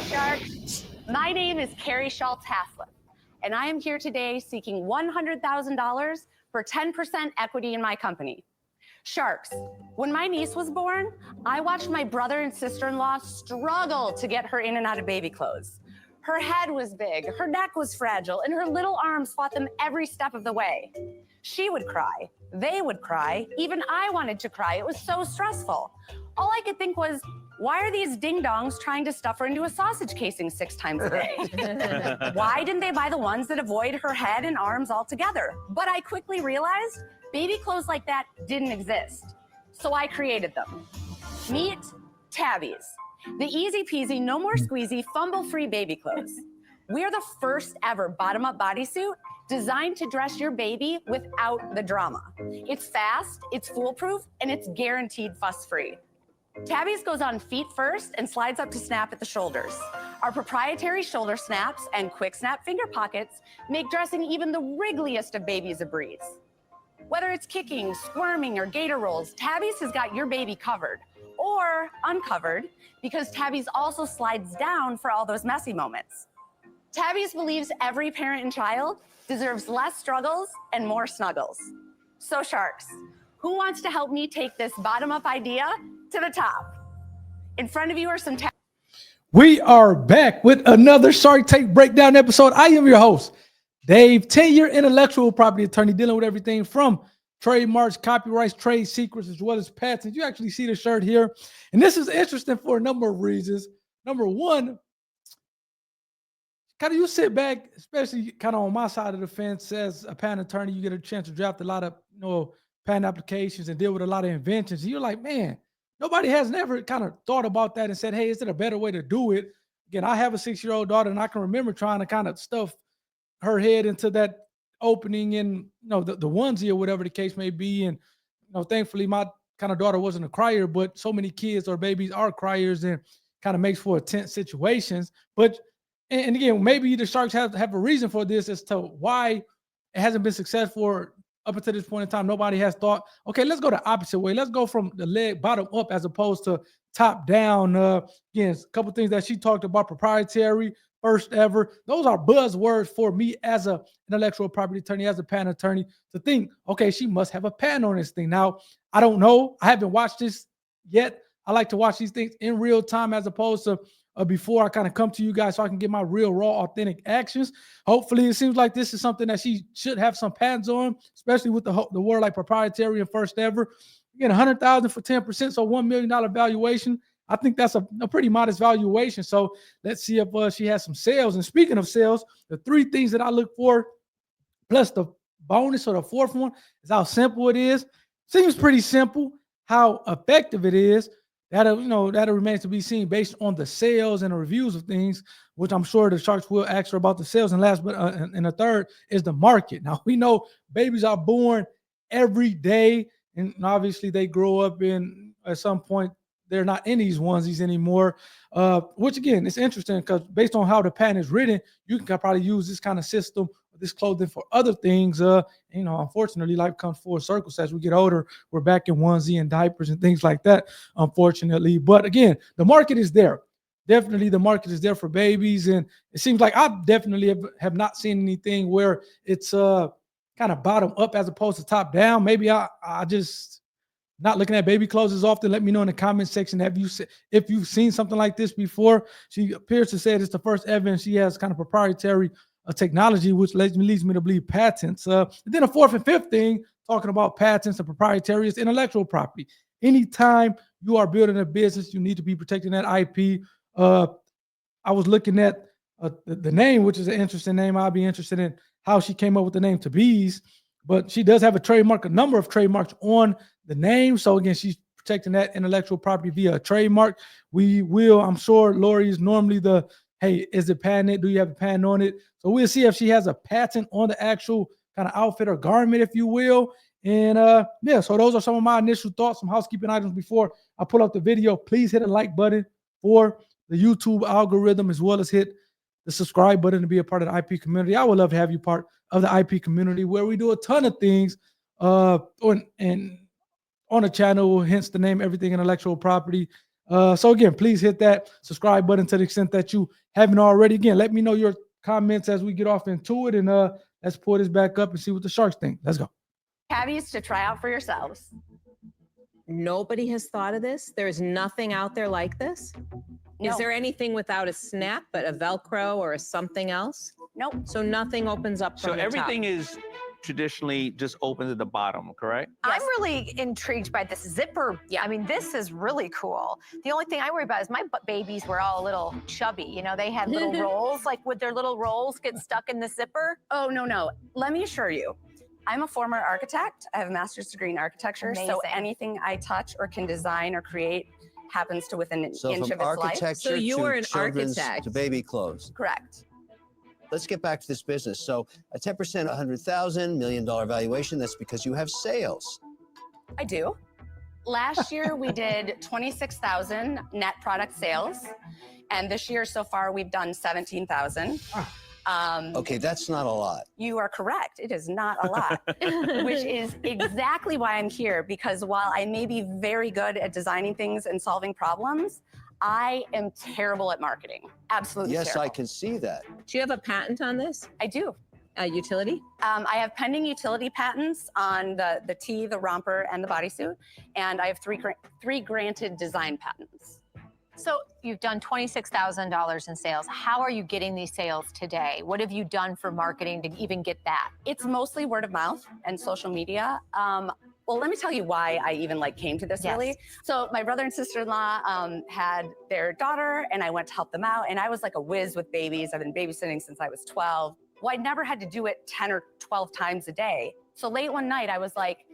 Sharks. My name is Carrie Schultz Haslip, and I am here today seeking $100,000 for 10% equity in my company. Sharks, when my niece was born, I watched my brother and sister-in-law struggle to get her in and out of baby clothes. Her head was big, her neck was fragile, and her little arms fought them every step of the way. She would cry, they would cry, even I wanted to cry. It was so stressful. All I could think was, why are these ding-dongs trying to stuff her into a sausage casing 6 times a day? Why didn't they buy the ones that avoid her head and arms altogether? But I quickly realized baby clothes like that didn't exist. So I created them. Meet Tabeeze, the easy peasy, no more squeezy, fumble-free baby clothes. We're the first ever bottom-up bodysuit designed to dress your baby without the drama. It's fast, it's foolproof, and it's guaranteed fuss-free. Tabeeze goes on feet first and slides up to snap at the shoulders. Our proprietary shoulder snaps and quick snap finger pockets make dressing even the wriggliest of babies a breeze. Whether it's kicking, squirming, or gator rolls, Tabeeze has got your baby covered or uncovered because Tabeeze also slides down for all those messy moments. Tabeeze believes every parent and child deserves less struggles and more snuggles. So Sharks, who wants to help me take this bottom-up idea to the top? In front of you are some We are back with another Shark Tank Breakdown episode. I am your host, Dave, 10-year intellectual property attorney dealing with everything from trademarks, copyrights, trade secrets, as well as patents. You actually see the shirt here. And this is interesting for a number of reasons. Number one, kind of you sit back, especially kind of on my side of the fence as a patent attorney, you get a chance to draft a lot of patent applications and deal with a lot of inventions. And you're like, man, nobody has never kind of thought about that and said, hey, is there a better way to do it? Again, I have a 6-year-old daughter, and I can remember trying to kind of stuff her head into that opening in the onesie or whatever the case may be. And thankfully, my kind of daughter wasn't a crier, but so many kids or babies are criers and kind of makes for tense situations. But and again, maybe the Sharks have a reason for this as to why it hasn't been successful up until this point in time. Nobody has thought, okay, let's go the opposite way. Let's go from the leg bottom up as opposed to top down. Again, a couple things that she talked about: proprietary, first ever. Those are buzzwords for me as an intellectual property attorney, as a patent attorney, to think, okay, she must have a patent on this thing. Now, I don't know. I haven't watched this yet. I like to watch these things in real time as opposed to before I kind of come to you guys so I can get my real, raw, authentic actions. Hopefully, it seems like this is something that she should have some patents on, especially with the word like proprietary and first ever. Again, $100,000 for 10%, so $1 million valuation. I think that's a pretty modest valuation. So let's see if she has some sales. And speaking of sales, the 3 things that I look for, plus the bonus or the 4th one, is how simple it is. Seems pretty simple. How effective it is, that'll remains to be seen based on the sales and the reviews of things, which I'm sure the Sharks will ask her about the sales. And last but and the third is the market. Now, we know babies are born every day, and obviously they grow up at some point, they're not in these onesies anymore, which again, it's interesting because based on how the patent is written, you can probably use this kind of system, this clothing for other things. Unfortunately, life comes full circle. So as we get older, we're back in onesie and diapers and things like that, unfortunately. But again, the market is there. Definitely the market is there for babies. And it seems like I definitely have not seen anything where it's kind of bottom up as opposed to top down. Maybe I just not looking at baby clothes as often. Let me know in the comment section if you've seen something like this before. She appears to say it's the first ever, and she has kind of proprietary technology, which leads me to believe patents. And then a 4th and 5th thing, talking about patents and proprietary, is intellectual property. Anytime you are building a business, you need to be protecting that IP. I was looking at the name, which is an interesting name. I'll be interested in how she came up with the name Tabeeze, but she does have a number of trademarks on the name. So again, she's protecting that intellectual property via a trademark. I'm sure Lori is normally hey, is it patented? Do you have a patent on it? So we'll see if she has a patent on the actual kind of outfit or garment, if you will. And so those are some of my initial thoughts, some housekeeping items before I pull up the video. Please hit a like button for the YouTube algorithm, as well as hit the subscribe button to be a part of the IP community. I would love to have you part of the IP community, where we do a ton of things on the channel, hence the name Everything Intellectual Property. So again, please hit that subscribe button to the extent that you haven't already. Again, let me know your comments as we get off into it, and let's pull this back up and see what the Sharks think. Let's go. Tabeeze to try out for yourselves. Nobody has thought of this. There's nothing out there like this. No. Is there anything without a snap, but a Velcro or a something else? Nope. So nothing opens up from So the everything top. is traditionally just open at the bottom, correct? I'm really intrigued by this zipper. Yeah, I mean, this is really cool. The only thing I worry about is my babies were all a little chubby. You know, they had little rolls. Like, would their little rolls get stuck in the zipper? Oh, no. Let me assure you, I'm a former architect. I have a master's degree in architecture. So Amazing. anything I touch or can design or create happens to within an So inch from of its life. architecture So you to were an children's architect. to baby clothes. Correct. Let's get back to this business. So a 10%, $100,000 million valuation. That's because you have sales. I do. Last year we did 26,000 net product sales, and this year so far we've done 17,000. Okay, that's not a lot. You are correct. It is not a lot, which is exactly why I'm here, because while I may be very good at designing things and solving problems, I am terrible at marketing. Absolutely Yes, terrible. I can see that. Do you have a patent on this? I do. Utility? I have pending utility patents on the tee, the romper, and the bodysuit, and I have three granted design patents. So you've done $26,000 in sales. How are you getting these sales today? What have you done for marketing to even get that? It's mostly word of mouth and social media. Well, let me tell you why I even came to this Yes. really. So my brother and sister-in-law had their daughter, and I went to help them out. And I was like a whiz with babies. I've been babysitting since I was 12. Well, I never had to do it 10 or 12 times a day. So late one night, I was like,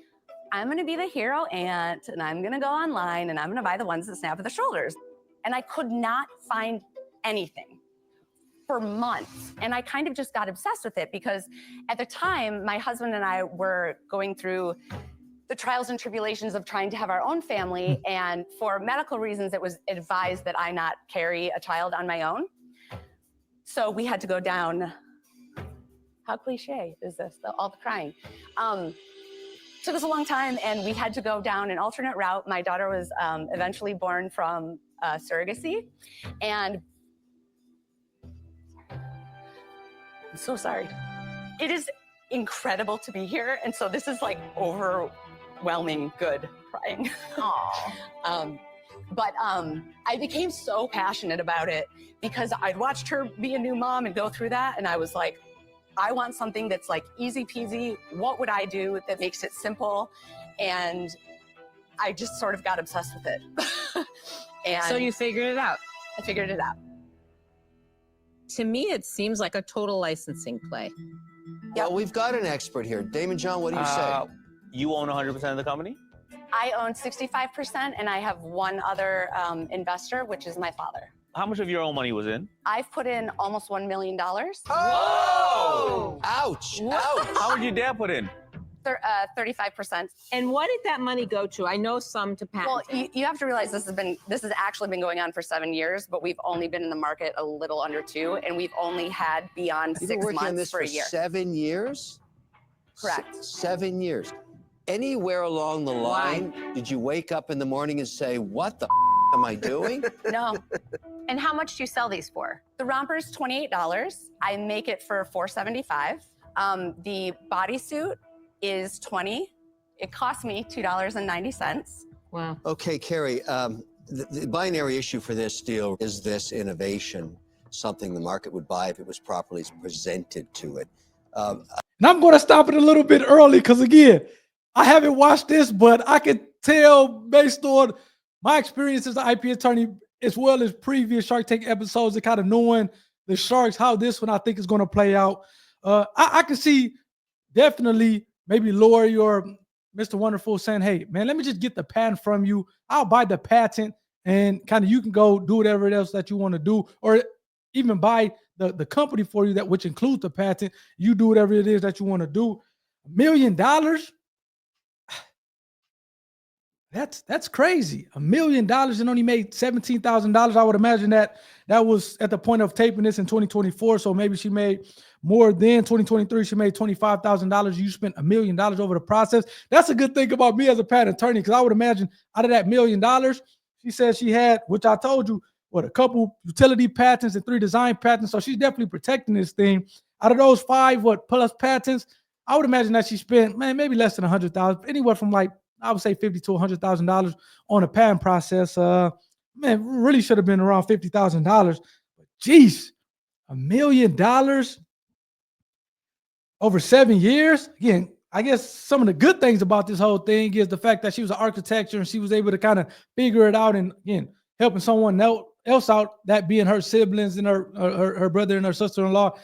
I'm gonna be the hero aunt, and I'm gonna go online, and I'm gonna buy the ones that snap at the shoulders. And I could not find anything for months. And I kind of just got obsessed with it because at the time, my husband and I were going through the trials and tribulations of trying to have our own family. And for medical reasons, it was advised that I not carry a child on my own. So we had to go down, how cliche is this, all the crying. Took us a long time, and we had to go down an alternate route. My daughter was eventually born from surrogacy, and I'm so sorry. It is incredible to be here, and so this is like overwhelming good crying. But I became so passionate about it because I'd watched her be a new mom and go through that, and I was like, I want something that's like easy peasy. What would I do that makes it simple? And I just sort of got obsessed with it. And So you figured it out. I figured it out. To me, it seems like a total licensing play. Well, we've got an expert here. Damon John, what do you say? You own 100% of the company? I own 65%, and I have one other investor, which is my father. How much of your own money was in? I've put in almost $1 million. Oh! Ouch! Ouch! How much your dad put in? 35%. And what did that money go to? I know some to patent. Well, you have to realize this has actually been going on for 7 years, but we've only been in the market a little under 2, and we've only had beyond You've 6 been working on months this for a year. 7 years? Correct. 7 years. Anywhere along the line, did you wake up in the morning and say, what the am I doing? No. And how much do you sell these for? The romper's $28. I make it for $4.75. The bodysuit is $20. It cost me $2.90. Wow. Okay, Carrie, the binary issue for this deal is this innovation something the market would buy if it was properly presented to it? And I'm going to stop it a little bit early because, again, I haven't watched this, but I can tell based on my experience as an IP attorney, as well as previous Shark Tank episodes, and kind of knowing the Sharks, how this one I think is going to play out. I can see definitely maybe Lori or Mr. Wonderful saying, hey, man, let me just get the patent from you. I'll buy the patent and kind of you can go do whatever else that you want to do, or even buy the company for you, that which includes the patent. You do whatever it is that you want to do. $1 million? That's crazy. $1 million and only made $17,000. I would imagine that was at the point of taping this in 2024. So maybe she made more than 2023. She made $25,000. You spent $1 million over the process. That's a good thing about me as a patent attorney, because I would imagine out of that $1 million, She said she had, which I told you, a couple utility patents and 3 design patents. So she's definitely protecting this thing. Out of those 5 plus patents, I would imagine that she spent, man, maybe less than $100,000, anywhere from like, I would say $50,000 to $100,000 on a patent process. Man, really should have been around $50,000. But geez, $1 million over 7 years. Again, I guess some of the good things about this whole thing is the fact that she was an architect and she was able to kind of figure it out, and again, helping someone else out, that being her siblings and her brother and her sister-in-law,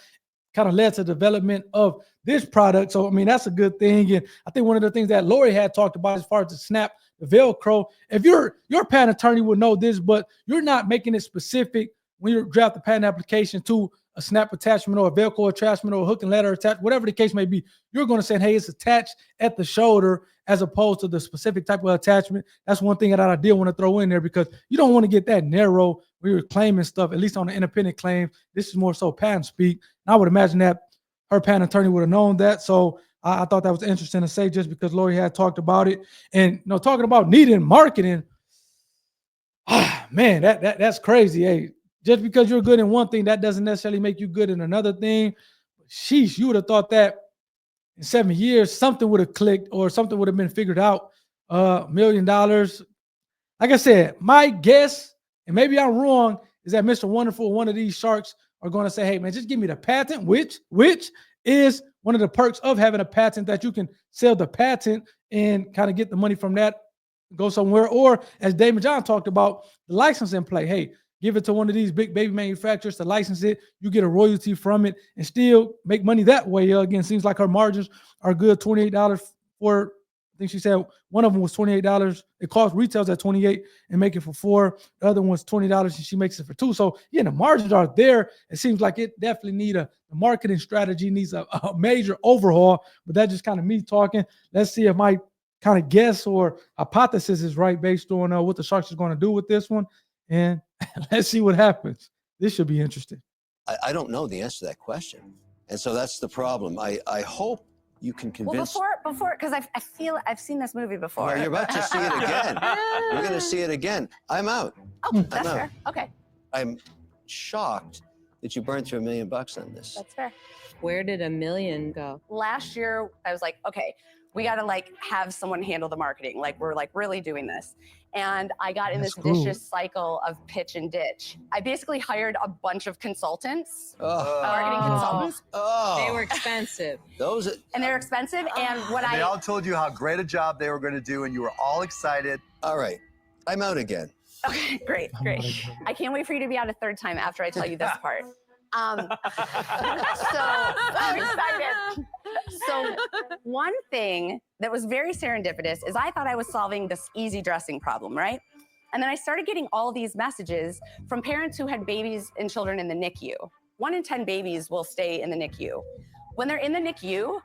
kind of led to the development of this product. So, I mean, that's a good thing. And I think one of the things that Lori had talked about as far as the snap, the Velcro, if your patent attorney would know this, but you're not making it specific when you draft the patent application to a snap attachment or a Velcro attachment or a hook and ladder attachment, whatever the case may be, you're going to say, hey, it's attached at the shoulder as opposed to the specific type of attachment. That's one thing that I did want to throw in there, because you don't want to get that narrow when you're claiming stuff, at least on the independent claim. This is more so patent speak. And I would imagine that her patent attorney would have known that. So I thought that was interesting to say, just because Lori had talked about it. And, talking about needing marketing, man, that's crazy. Hey, just because you're good in one thing, that doesn't necessarily make you good in another thing. Sheesh, you would have thought that in 7 years, something would have clicked or something would have been figured out. $1 million. Like I said, my guess, and maybe I'm wrong, is that Mr. Wonderful, one of these sharks, are going to say, hey, man, just give me the patent, which is one of the perks of having a patent, that you can sell the patent and kind of get the money from that, go somewhere. Or as David John talked about, the licensing play. Hey, give it to one of these big baby manufacturers to license it. You get a royalty from it and still make money that way. Again, seems like her margins are good. $28 for, I think she said one of them was $28. It cost retails at $28 and make it for $4. The other one's $20 and she makes it for $2. So yeah, the margins are there. It seems like it definitely the marketing strategy needs a major overhaul, but that's just kind of me talking. Let's see if my kind of guess or hypothesis is right based on what the Sharks is going to do with this one. And let's see what happens. This should be interesting. I don't know the answer to that question. And so that's the problem. I hope you can convince. Well, before, because I feel I've seen this movie before. Well, you're about to see it again. You're going to see it again. I'm out. Oh, that's fair. Okay, I'm shocked that you burned through $1 million on this. that's fair. Where did $1 million go? Last year, I was like, okay, we got to have someone handle the marketing. We're really doing this. And I got in this vicious cycle of pitch and ditch. I basically hired a bunch of consultants, marketing consultants. Oh, They were expensive. And they're expensive. And they all told you how great a job they were going to do, and you were all excited. all right. I'm out again. Okay, great. I can't wait for you to be out a third time after I tell you this part. So I'm excited. So one thing that was very serendipitous is I thought I was solving this easy dressing problem, right? And then I started getting all these messages from parents who had babies and children in the NICU. 1 in 10 babies will stay in the NICU. When they're in the NICU,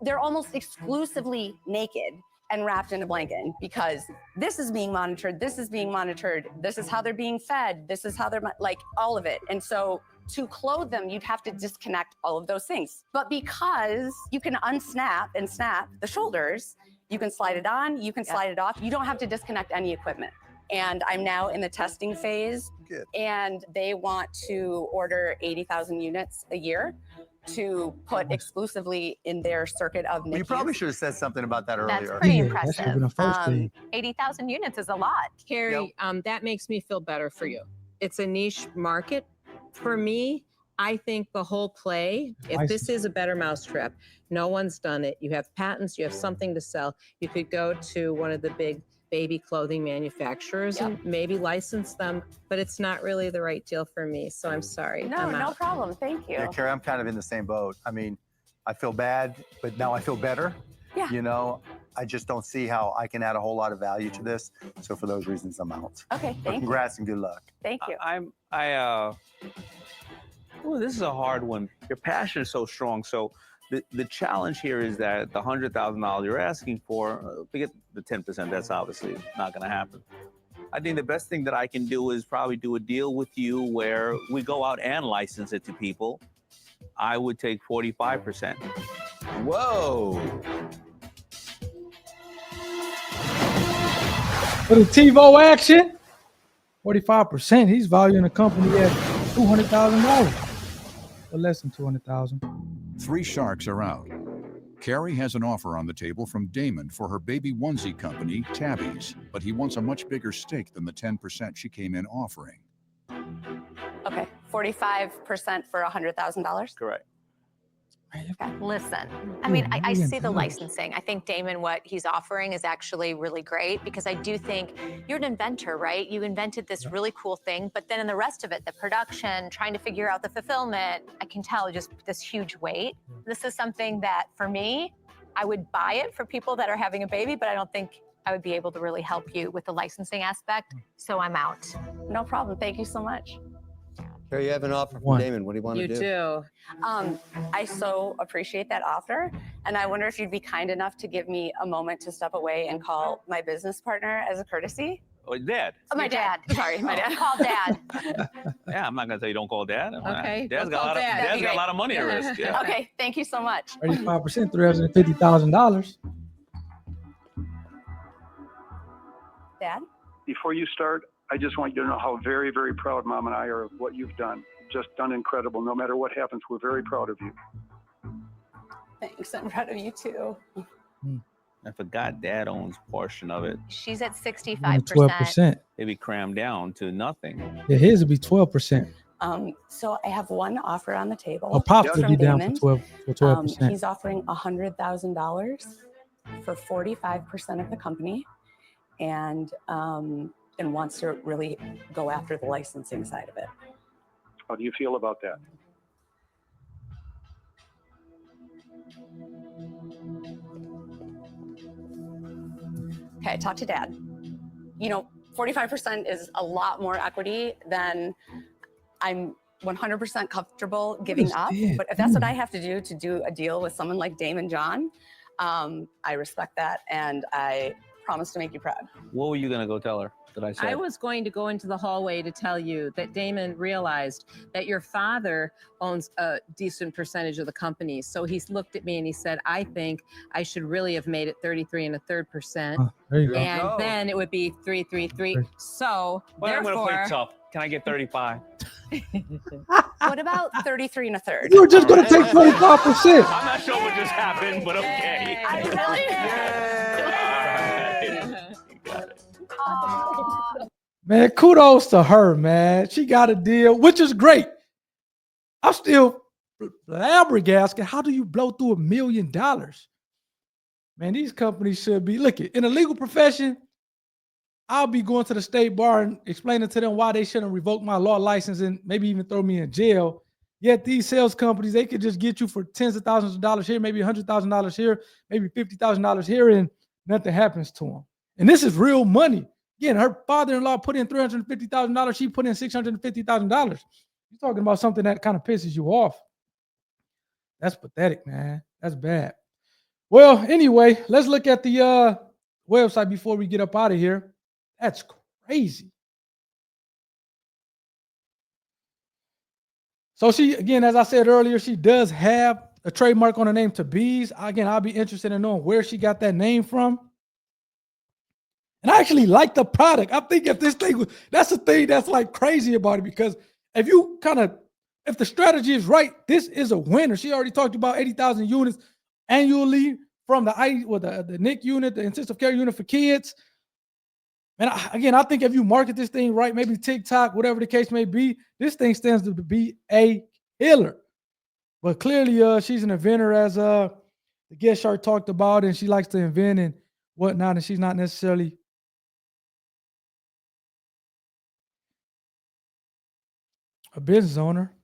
they're almost exclusively naked and wrapped in a blanket, because this is being monitored, this is being monitored, this is how they're being fed, this is how they're all of it. And so to clothe them, you'd have to disconnect all of those things. But because you can unsnap and snap the shoulders, you can slide it on, you can slide it off. You don't have to disconnect any equipment. And I'm now in the testing phase. Good. And they want to order 80,000 units a year to put exclusively in their circuit of NICUs. You probably should have said something about that earlier. That's pretty That should have been impressive. the first thing. 80,000 units is a lot. Carrie, that makes me feel better for you. It's a niche market. For me, I think the whole play, if this is a better mousetrap, no one's done it. You have patents, you have something to sell. You could go to one of the big baby clothing manufacturers and maybe license them, but it's not really the right deal for me. So I'm sorry. No, no problem. Thank you. Yeah, Carrie, I'm kind of in the same boat. I mean, I feel bad, but now I feel better. Yeah. You know, I just don't see how I can add a whole lot of value to this. So for those reasons, I'm out. Okay, But thank you. congrats and good luck. Thank you. Well, this is a hard one. Your passion is so strong. So the challenge here is that the $100,000 you're asking for, forget the 10%, that's obviously not going to happen. I think the best thing that I can do is probably do a deal with you where we go out and license it to people. I would take 45%. Whoa. For the TiVo action, 45%. He's valuing the company at $200,000, or less than 200,000. 3 sharks are out. Carrie has an offer on the table from Damon for her baby onesie company, Tabeeze, but he wants a much bigger stake than the 10% she came in offering. Okay, 45% for $100,000. Correct. Listen, I mean, I see the $1 million. licensing. I think Damon, what he's offering is actually really great because I do think you're an inventor, right? You invented this really cool thing, but then in the rest of it, the production, trying to figure out the fulfillment, I can tell just this huge weight. This is something that for me, I would buy it for people that are having a baby, but I don't think I would be able to really help you with the licensing aspect. So I'm out. No problem. Thank you so much. Here you have an offer from One. Damon. What do you want You to do? do. I so appreciate that offer. And I wonder if you'd be kind enough to give me a moment to step away and call my business partner as a courtesy. Oh, Dad. Oh, my dad. Sorry, my dad. Call Dad. Yeah, I'm not gonna tell you don't call Dad. Okay, Dad's don't got a call lot of, Dad. Dad's That'd be got a great. lot of money at risk. Yeah. Okay, thank you so much. 35%, $350,000. Dad? Before you start, I just want you to know how very, very proud Mom and I are of what you've done. Just done incredible. No matter what happens, we're very proud of you. Thanks. I'm proud of you too. I forgot Dad owns a portion of it. She's at Only 65%. 12%. Maybe crammed down to nothing. Yeah, his would be 12%. So I have one offer on the table. Or Pops would from be down Damon. for 12%. He's offering $100,000 for 45% of the company, and wants to really go after the licensing side of it. How do you feel about that? Okay, talk to Dad. You know, 45% is a lot more equity than I'm 100% comfortable giving up. Understand. But if that's what I have to do a deal with someone like Damon John, I respect that, and I promise to make you proud. What were you gonna go tell her that I said? I was going to go into the hallway to tell you that Damon realized that your father owns a decent percentage of the company. So he's looked at me and he said, I think I should really have made it 33 1/3%. There you go. And then it would be 333. So Well, I'm gonna play therefore, tough. Can I get 35? What about 33 1/3? You were just going to take 25%. I'm not sure what just happened, but okay. I really Man, kudos to her, man. She got a deal, which is great. I'm still flabbergasted. How do you blow through $1 million? Man, these companies should be, look, in the legal profession, I'll be going to the state bar and explaining to them why they shouldn't revoke my law license and maybe even throw me in jail. Yet these sales companies, they could just get you for tens of thousands of dollars here, maybe $100,000 here, maybe $50,000 here, and nothing happens to them. And this is real money. Again, her father-in-law put in $350,000. She put in $650,000. You're talking about something that kind of pisses you off. That's pathetic, man. That's bad. Well, anyway, let's look at the website before we get up out of here. That's crazy. So she, again, as I said earlier, she does have a trademark on the name Tabeeze. Again, I'll be interested in knowing where she got that name from. And I actually like the product. I think if this thing was, that's the thing that's like crazy about it, because if you if the strategy is right, this is a winner. She already talked about 80,000 units annually from the NICU unit, the intensive care unit for kids. And I think if you market this thing right, maybe TikTok, whatever the case may be, this thing stands to be a killer. But clearly, she's an inventor, as the guest shark talked about, and she likes to invent and whatnot, and she's not necessarily a business owner.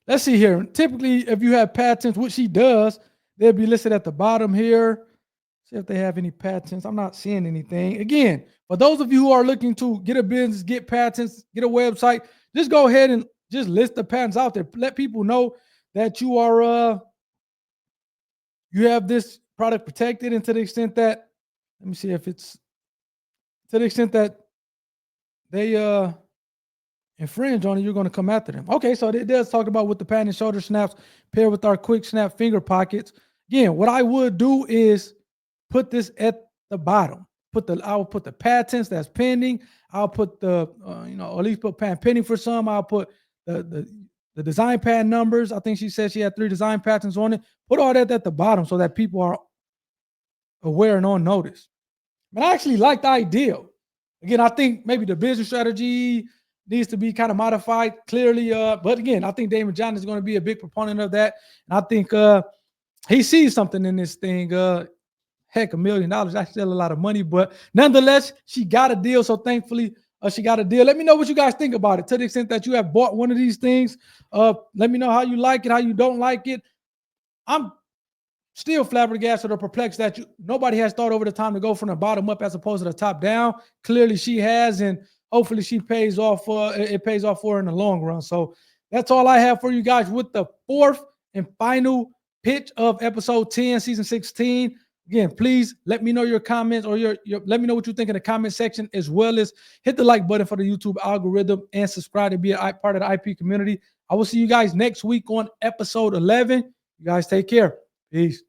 Let's see here. Typically, if you have patents, which she does, they'll be listed at the bottom here. See if they have any patents. I'm not seeing anything. Again, for those of you who are looking to get a business, get patents, get a website, just go ahead and just list the patents out there. Let people know that you are you have this product protected, and to the extent that, let me see if it's, to the extent that they infringe on it, you're going to come after them. Okay, so it does talk about with the patent shoulder snaps paired with our quick snap finger pockets. Again, what I would do is put this at the bottom. I'll put the patents that's pending. I'll put the at least put patent pending for some. I'll put the design patent numbers. I think she said she had 3 design patents on it. Put all that at the bottom so that people are aware and on notice. But I actually like the idea. Again, I think maybe the business strategy needs to be kind of modified clearly. But again, I think Damon John is going to be a big proponent of that. And I think he sees something in this thing. Heck, $1 million, that's still a lot of money. But nonetheless, she got a deal. So thankfully, she got a deal. Let me know what you guys think about it. To the extent that you have bought one of these things, let me know how you like it, how you don't like it. I'm still flabbergasted or perplexed that nobody has thought over the time to go from the bottom up as opposed to the top down. Clearly she has, and hopefully she pays off. It pays off for her in the long run. So that's all I have for you guys with the 4th and final pitch of episode 10, season 16. Again, please let me know your comments or let me know what you think in the comment section, as well as hit the like button for the YouTube algorithm and subscribe to be a part of the IP community. I will see you guys next week on episode 11. You guys take care. Peace.